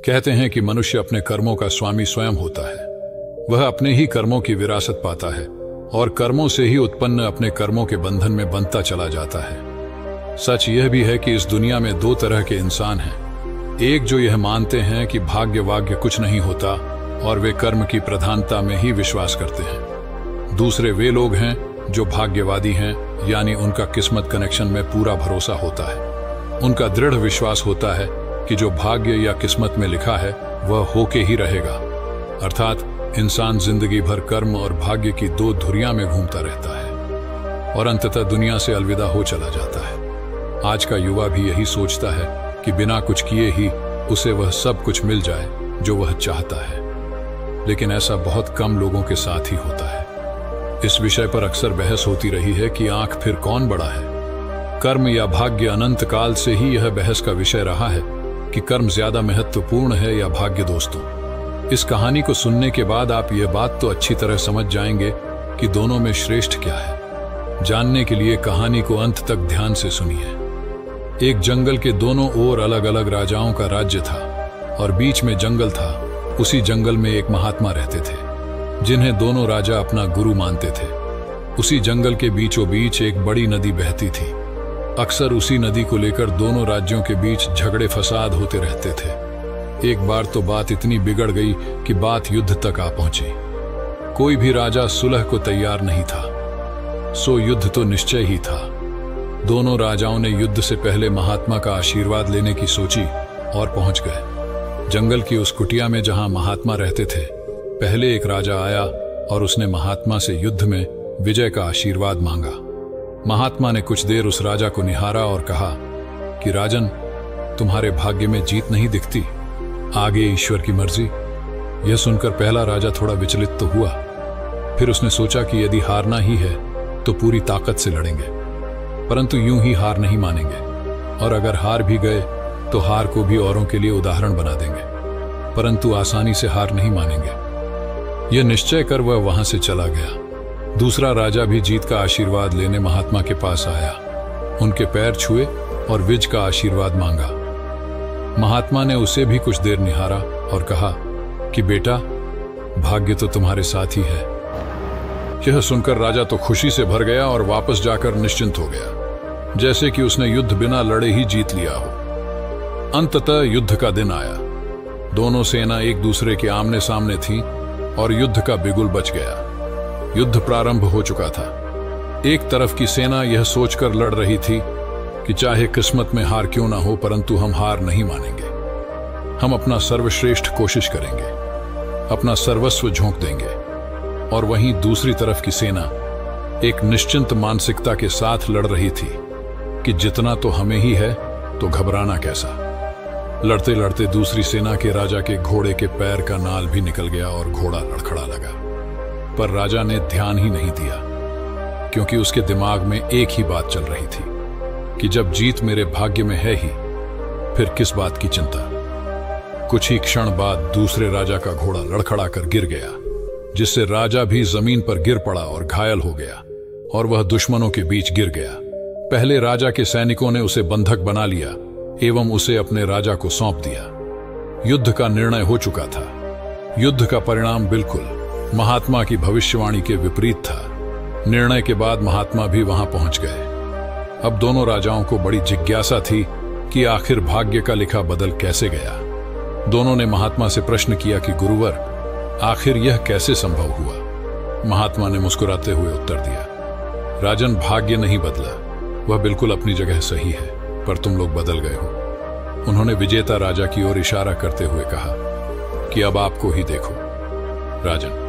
कहते हैं कि मनुष्य अपने कर्मों का स्वामी स्वयं होता है। वह अपने ही कर्मों की विरासत पाता है और कर्मों से ही उत्पन्न अपने कर्मों के बंधन में बंधता चला जाता है। सच यह भी है कि इस दुनिया में दो तरह के इंसान हैं। एक जो यह मानते हैं कि भाग्य वाग्य कुछ नहीं होता और वे कर्म की प्रधानता में ही विश्वास करते हैं। दूसरे वे लोग हैं जो भाग्यवादी हैं, यानी उनका किस्मत कनेक्शन में पूरा भरोसा होता है। उनका दृढ़ विश्वास होता है कि जो भाग्य या किस्मत में लिखा है वह होके ही रहेगा। अर्थात इंसान जिंदगी भर कर्म और भाग्य की दो धुरियां में घूमता रहता है और अंततः दुनिया से अलविदा हो चला जाता है। आज का युवा भी यही सोचता है कि बिना कुछ किए ही उसे वह सब कुछ मिल जाए जो वह चाहता है, लेकिन ऐसा बहुत कम लोगों के साथ ही होता है। इस विषय पर अक्सर बहस होती रही है कि आंख फिर कौन बड़ा है, कर्म या भाग्य। अनंत काल से ही यह बहस का विषय रहा है कि कर्म ज्यादा महत्वपूर्ण है या भाग्य। दोस्तों, इस कहानी को सुनने के बाद आप यह बात तो अच्छी तरह समझ जाएंगे कि दोनों में श्रेष्ठ क्या है। जानने के लिए कहानी को अंत तक ध्यान से सुनिए। एक जंगल के दोनों ओर अलग अलग राजाओं का राज्य था और बीच में जंगल था। उसी जंगल में एक महात्मा रहते थे जिन्हें दोनों राजा अपना गुरु मानते थे। उसी जंगल के बीचों बीच एक बड़ी नदी बहती थी। अक्सर उसी नदी को लेकर दोनों राज्यों के बीच झगड़े फसाद होते रहते थे। एक बार तो बात इतनी बिगड़ गई कि बात युद्ध तक आ पहुंची। कोई भी राजा सुलह को तैयार नहीं था, सो युद्ध तो निश्चय ही था। दोनों राजाओं ने युद्ध से पहले महात्मा का आशीर्वाद लेने की सोची और पहुंच गए। जंगल की उस कुटिया में जहां महात्मा रहते थे, पहले एक राजा आया और उसने महात्मा से युद्ध में विजय का आशीर्वाद मांगा। महात्मा ने कुछ देर उस राजा को निहारा और कहा कि राजन, तुम्हारे भाग्य में जीत नहीं दिखती, आगे ईश्वर की मर्जी। यह सुनकर पहला राजा थोड़ा विचलित तो हुआ, फिर उसने सोचा कि यदि हारना ही है तो पूरी ताकत से लड़ेंगे, परंतु यूं ही हार नहीं मानेंगे, और अगर हार भी गए तो हार को भी औरों के लिए उदाहरण बना देंगे, परंतु आसानी से हार नहीं मानेंगे। यह निश्चय कर वह वहां से चला गया। दूसरा राजा भी जीत का आशीर्वाद लेने महात्मा के पास आया, उनके पैर छुए और विजय का आशीर्वाद मांगा। महात्मा ने उसे भी कुछ देर निहारा और कहा कि बेटा, भाग्य तो तुम्हारे साथ ही है। यह सुनकर राजा तो खुशी से भर गया और वापस जाकर निश्चिंत हो गया, जैसे कि उसने युद्ध बिना लड़े ही जीत लिया हो। अंततः युद्ध का दिन आया। दोनों सेना एक दूसरे के आमने सामने थी और युद्ध का बिगुल बच गया। युद्ध प्रारंभ हो चुका था। एक तरफ की सेना यह सोचकर लड़ रही थी कि चाहे किस्मत में हार क्यों ना हो, परंतु हम हार नहीं मानेंगे। हम अपना सर्वश्रेष्ठ कोशिश करेंगे, अपना सर्वस्व झोंक देंगे। और वहीं दूसरी तरफ की सेना एक निश्चिंत मानसिकता के साथ लड़ रही थी कि जितना तो हमें ही है, तो घबराना कैसा। लड़ते लड़ते दूसरी सेना के राजा के घोड़े के पैर का नाल भी निकल गया और घोड़ा लड़खड़ा लगा। पर राजा ने ध्यान ही नहीं दिया, क्योंकि उसके दिमाग में एक ही बात चल रही थी कि जब जीत मेरे भाग्य में है ही, फिर किस बात की चिंता। कुछ ही क्षण बाद दूसरे राजा का घोड़ा लड़खड़ा कर गिर गया, जिससे राजा भी जमीन पर गिर पड़ा और घायल हो गया और वह दुश्मनों के बीच गिर गया। पहले राजा के सैनिकों ने उसे बंधक बना लिया एवं उसे अपने राजा को सौंप दिया। युद्ध का निर्णय हो चुका था। युद्ध का परिणाम बिल्कुल महात्मा की भविष्यवाणी के विपरीत था। निर्णय के बाद महात्मा भी वहां पहुंच गए। अब दोनों राजाओं को बड़ी जिज्ञासा थी कि आखिर भाग्य का लिखा बदल कैसे गया। दोनों ने महात्मा से प्रश्न किया कि गुरुवर, आखिर यह कैसे संभव हुआ। महात्मा ने मुस्कुराते हुए उत्तर दिया, राजन, भाग्य नहीं बदला, वह बिल्कुल अपनी जगह सही है, पर तुम लोग बदल गए हो। उन्होंने विजेता राजा की ओर इशारा करते हुए कहा कि अब आपको ही देखो। राजन,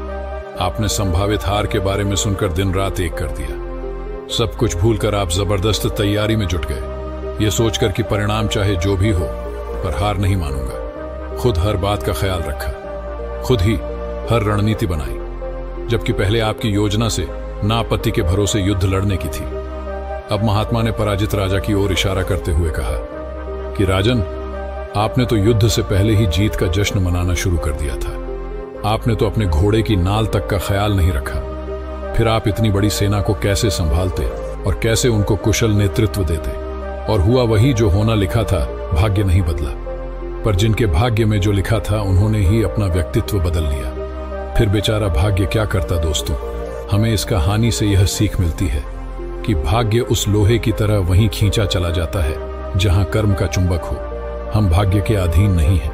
आपने संभावित हार के बारे में सुनकर दिन रात एक कर दिया। सब कुछ भूलकर आप जबरदस्त तैयारी में जुट गए, यह सोचकर कि परिणाम चाहे जो भी हो, पर हार नहीं मानूंगा। खुद हर बात का ख्याल रखा, खुद ही हर रणनीति बनाई, जबकि पहले आपकी योजना से नापति के भरोसे युद्ध लड़ने की थी। अब महात्मा ने पराजित राजा की ओर इशारा करते हुए कहा कि राजन, आपने तो युद्ध से पहले ही जीत का जश्न मनाना शुरू कर दिया था। आपने तो अपने घोड़े की नाल तक का ख्याल नहीं रखा। फिर आप इतनी बड़ी सेना को कैसे संभालते और कैसे उनको कुशल नेतृत्व देते। और हुआ वही जो होना लिखा था, भाग्य नहीं बदला। पर जिनके भाग्य में जो लिखा था उन्होंने ही अपना व्यक्तित्व बदल लिया। फिर बेचारा भाग्य क्या करता दोस्तों। हमें इस कहानी से यह सीख मिलती है कि भाग्य उस लोहे की तरह वहीं खींचा चला जाता है जहां कर्म का चुंबक हो। हम भाग्य के अधीन नहीं हैं,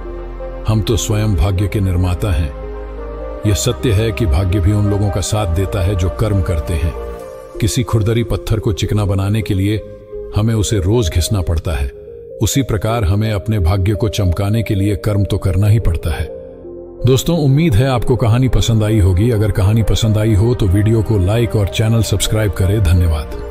हम तो स्वयं भाग्य के निर्माता हैं। यह सत्य है कि भाग्य भी उन लोगों का साथ देता है जो कर्म करते हैं। किसी खुरदरी पत्थर को चिकना बनाने के लिए हमें उसे रोज घिसना पड़ता है, उसी प्रकार हमें अपने भाग्य को चमकाने के लिए कर्म तो करना ही पड़ता है। दोस्तों, उम्मीद है आपको कहानी पसंद आई होगी। अगर कहानी पसंद आई हो तो वीडियो को लाइक और चैनल सब्सक्राइब करें। धन्यवाद।